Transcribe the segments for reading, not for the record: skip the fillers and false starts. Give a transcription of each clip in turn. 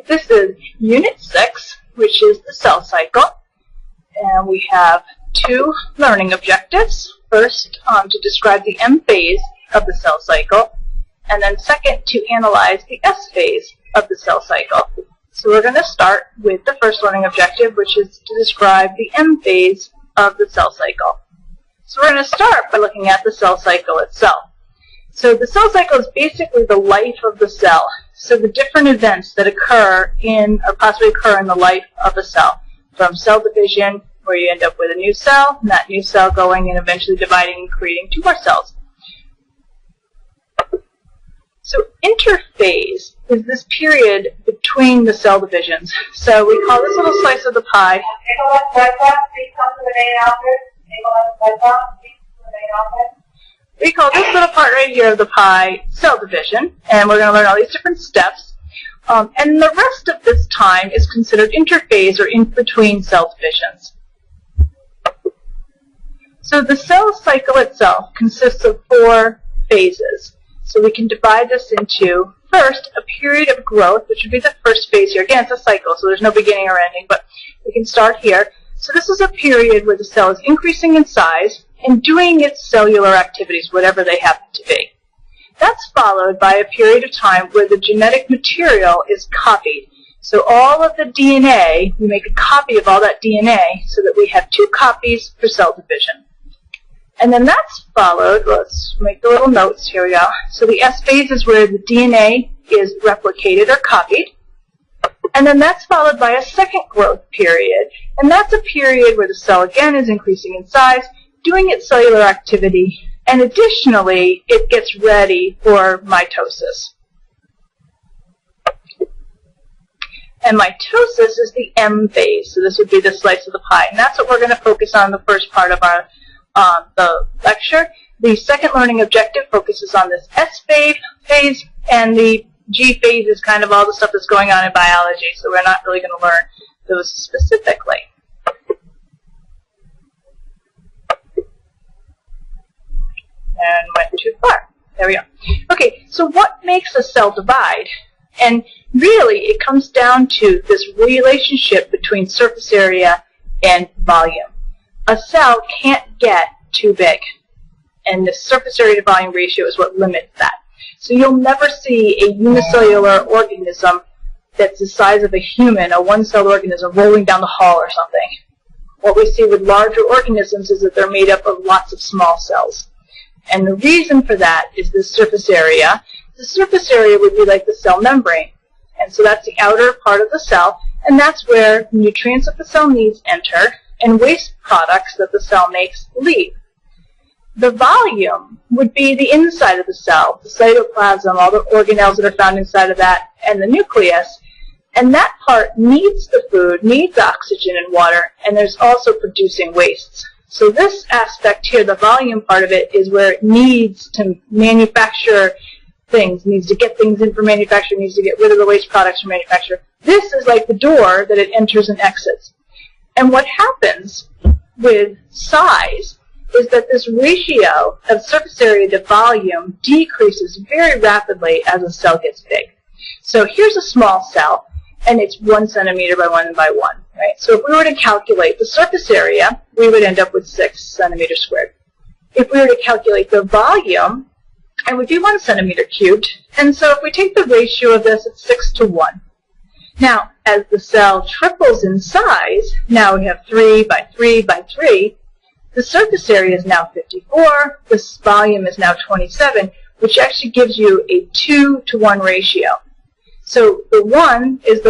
this is Unit 6, which is the cell cycle. And we have two learning objectives. First, to describe the M phase of the cell cycle, and then second, to analyze the S phase of the cell cycle. So we're going to start with the first learning objective, which is to describe the M phase of the cell cycle. So we're going to start by looking at the cell cycle itself. So the cell cycle is basically the life of the cell. So the different events that occur in, or possibly occur in the life of a cell, from cell division, where you end up with a new cell, and that new cell going and eventually dividing and creating two more cells. So interphase is this period between the cell divisions. So we call this little slice of the pie. We call this little part right here of the pie cell division, and we're going to learn all these different steps. And the rest of this time is considered interphase, or in between cell divisions. So the cell cycle itself consists of 4 phases. So we can divide this into, first, a period of growth, which would be the first phase here. Again, it's a cycle, so there's no beginning or ending, but we can start here. So this is a period where the cell is increasing in size and doing its cellular activities, whatever they happen to be. That's followed by a period of time where the genetic material is copied. So all of the DNA, we make a copy of all that DNA so that we have 2 copies for cell division. And then that's followed, let's make the little notes, here we go. So the S phase is where the DNA is replicated or copied. And then that's followed by a second growth period. And that's a period where the cell again is increasing in size, doing its cellular activity, and additionally, it gets ready for mitosis. And mitosis is the M phase, so this would be the slice of the pie. And that's what we're going to focus on in the first part of our the lecture. The second learning objective focuses on this S phase, and the G phase is kind of all the stuff that's going on in biology, so we're not really going to learn those specifically. And went too far. There we go. Okay, so what makes a cell divide? And really, it comes down to this relationship between surface area and volume. A cell can't get too big, and the surface area to volume ratio is what limits that. So you'll never see a unicellular organism that's the size of a human, a one-celled organism, rolling down the hall or something. What we see with larger organisms is that they're made up of lots of small cells. And the reason for that is the surface area. The surface area would be like the cell membrane. And so that's the outer part of the cell, and that's where nutrients that the cell needs enter, and waste products that the cell makes leave. The volume would be the inside of the cell, the cytoplasm, all the organelles that are found inside of that, and the nucleus. And that part needs the food, needs oxygen and water, and there's also producing wastes. So this aspect here, the volume part of it, is where it needs to manufacture things, needs to get things in for manufacture, needs to get rid of the waste products from manufacture. This is like the door that it enters and exits. And what happens with size is that this ratio of surface area to volume decreases very rapidly as a cell gets big. So here's a small cell, and it's 1 centimeter by 1 by 1. Right? So if we were to calculate the surface area, we would end up with 6 centimeters squared. If we were to calculate the volume, it would be 1 centimeter cubed. And so if we take the ratio of this, it's 6 to 1. Now, as the cell triples in size, now we have 3 by 3 by 3, the surface area is now 54, this volume is now 27, which actually gives you a 2 to 1 ratio. So the 1 is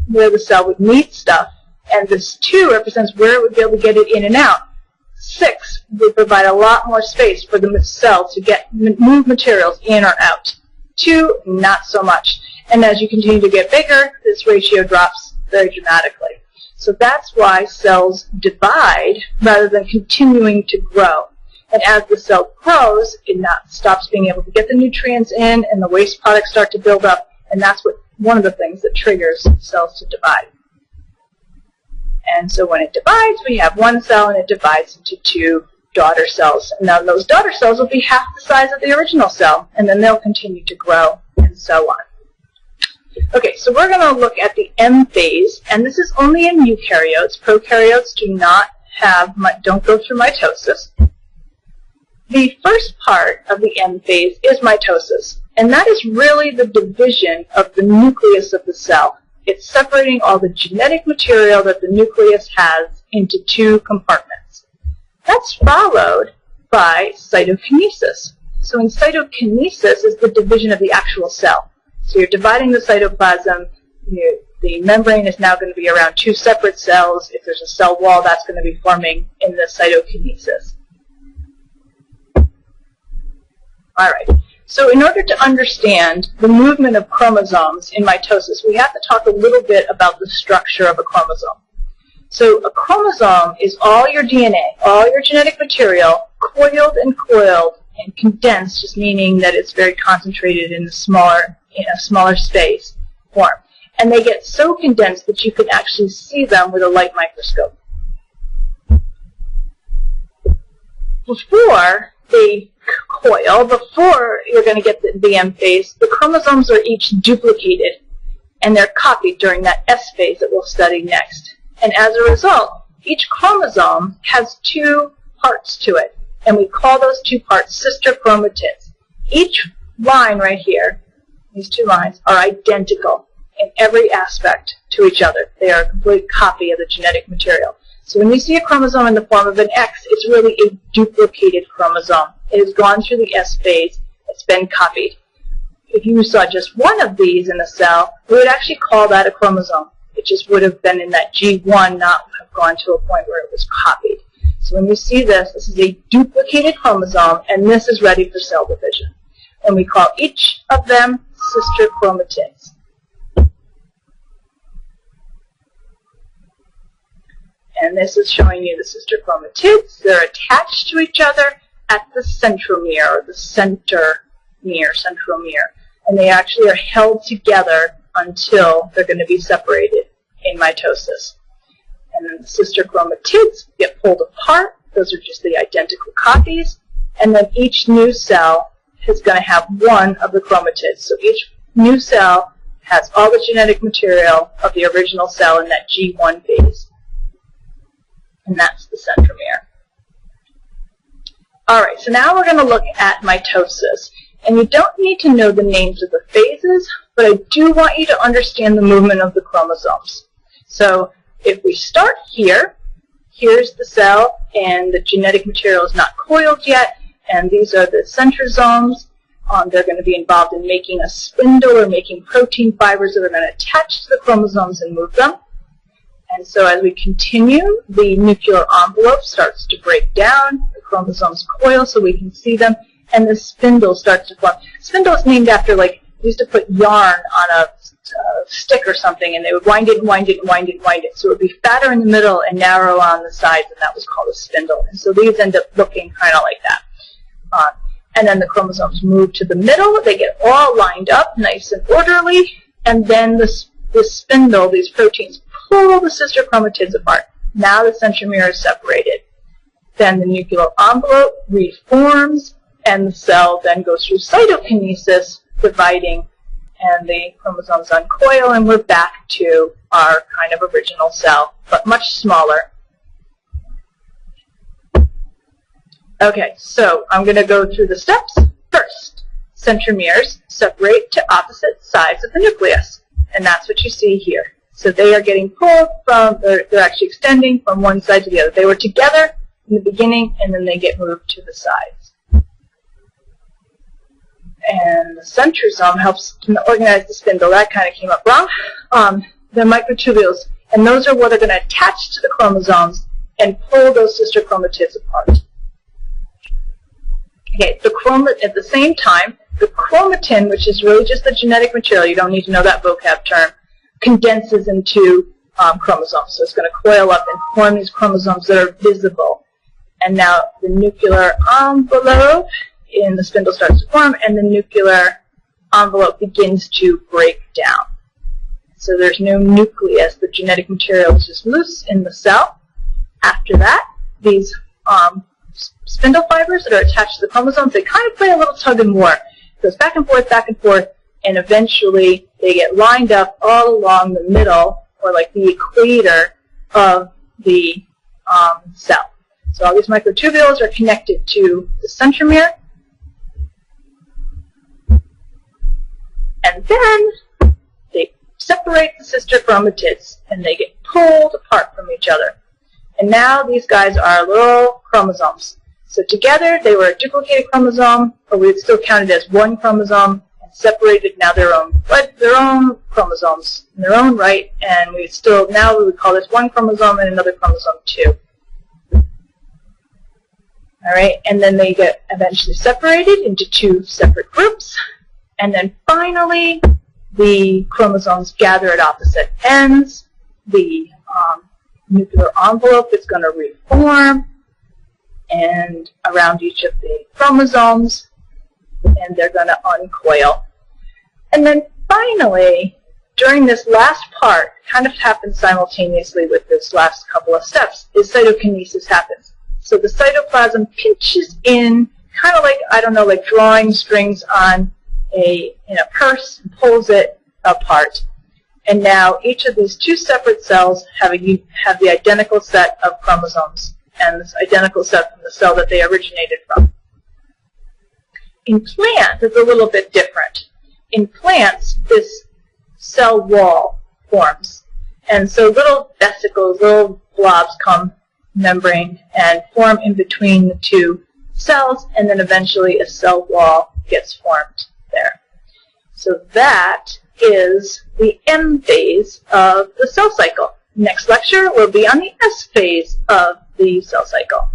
where the cell would meet stuff, and this 2 represents where it would be able to get it in and out. 6 would provide a lot more space for the cell to move materials in or out. 2, not so much. And as you continue to get bigger, this ratio drops very dramatically. So that's why cells divide rather than continuing to grow. And as the cell grows, it stops being able to get the nutrients in, and the waste products start to build up, and that's one of the things that triggers cells to divide. And so when it divides, we have one cell, and it divides into 2 daughter cells. And now those daughter cells will be half the size of the original cell, and then they'll continue to grow, and so on. Okay, so we're going to look at the M phase, and this is only in eukaryotes. Prokaryotes do not have, don't go through mitosis. The first part of the M phase is mitosis, and that is really the division of the nucleus of the cell. It's separating all the genetic material that the nucleus has into two compartments. That's followed by cytokinesis. So in cytokinesis is the division of the actual cell. So you're dividing the cytoplasm. The membrane is now going to be around two separate cells. If there's a cell wall, that's going to be forming in the cytokinesis. All right. So in order to understand the movement of chromosomes in mitosis, we have to talk a little bit about the structure of a chromosome. So a chromosome is all your DNA, all your genetic material, coiled and condensed, just meaning that it's very concentrated in a smaller space form. And they get so condensed that you can actually see them with a light microscope. Before they coil, before you're going to get the M phase, the chromosomes are each duplicated, and they're copied during that S phase that we'll study next. And as a result, each chromosome has two parts to it, and we call those two parts sister chromatids. Each line right here, these two lines, are identical in every aspect to each other. They are a complete copy of the genetic material. So when you see a chromosome in the form of an X, it's really a duplicated chromosome. It has gone through the S phase. It's been copied. If you saw just one of these in a cell, we would actually call that a chromosome. It just would have been in that G1, not have gone to a point where it was copied. So when you see this, this is a duplicated chromosome, and this is ready for cell division. And we call each of them sister chromatids. And this is showing you the sister chromatids. They're attached to each other at the centromere, or the centromere. And they actually are held together until they're going to be separated in mitosis. And then the sister chromatids get pulled apart. Those are just the identical copies. And then each new cell is going to have one of the chromatids. So each new cell has all the genetic material of the original cell in that G1 phase. And that's the centromere. All right, so now we're going to look at mitosis. And you don't need to know the names of the phases, but I do want you to understand the movement of the chromosomes. So if we start here, here's the cell, and the genetic material is not coiled yet, and these are the centrosomes. They're going to be involved in making a spindle or making protein fibers that are going to attach to the chromosomes and move them. And so as we continue, the nuclear envelope starts to break down, the chromosomes coil so we can see them, and the spindle starts to form. Spindle is named after, like, we used to put yarn on a stick or something, and they would wind it and wind it and wind it and wind it. So it would be fatter in the middle and narrow on the sides, and that was called a spindle. And so these end up looking kind of like that. And then the chromosomes move to the middle. They get all lined up, nice and orderly, and then the spindle, these proteins, pull the sister chromatids apart. Now the centromere is separated. Then the nuclear envelope reforms, and the cell then goes through cytokinesis, dividing, and the chromosomes uncoil, and we're back to our kind of original cell, but much smaller. Okay, so I'm going to go through the steps. First, centromeres separate to opposite sides of the nucleus, and that's what you see here. So they are getting pulled from, they're actually extending from one side to the other. They were together in the beginning, and then they get moved to the sides. And the centrosome helps to organize the spindle. That kind of came up wrong. The microtubules, and those are what are going to attach to the chromosomes and pull those sister chromatids apart. Okay, at the same time, the chromatin, which is really just the genetic material, you don't need to know that vocab term, condenses into chromosomes. So it's going to coil up and form these chromosomes that are visible. And now the nuclear envelope in the spindle starts to form, and the nuclear envelope begins to break down. So there's no nucleus. The genetic material is just loose in the cell. After that, these spindle fibers that are attached to the chromosomes, they kind of play a little tug and war. It goes back and forth, and eventually they get lined up all along the middle, or like the equator of the cell. So all these microtubules are connected to the centromere. And then they separate the sister chromatids, and they get pulled apart from each other. And now these guys are little chromosomes. So together they were a duplicated chromosome, but we would still count it as one chromosome, and separated now their own chromosomes in their own right, and now we would call this one chromosome and another chromosome too. All right, and then they get eventually separated into two separate groups, and then finally the chromosomes gather at opposite ends. The nuclear envelope is going to reform and around each of the chromosomes, and they're going to uncoil. And then finally, during this last part, kind of happens simultaneously with this last couple of steps, is cytokinesis happens. So the cytoplasm pinches in, kind of like, I don't know, like drawing strings on a purse, and pulls it apart. And now each of these two separate cells have the identical set of chromosomes, and this identical set from the cell that they originated from. In plants, it's a little bit different. In plants, this cell wall forms. And so little vesicles, little blobs come membrane and form in between the two cells, and then eventually a cell wall gets formed there. So that is the M phase of the cell cycle. Next lecture will be on the S phase of the cell cycle.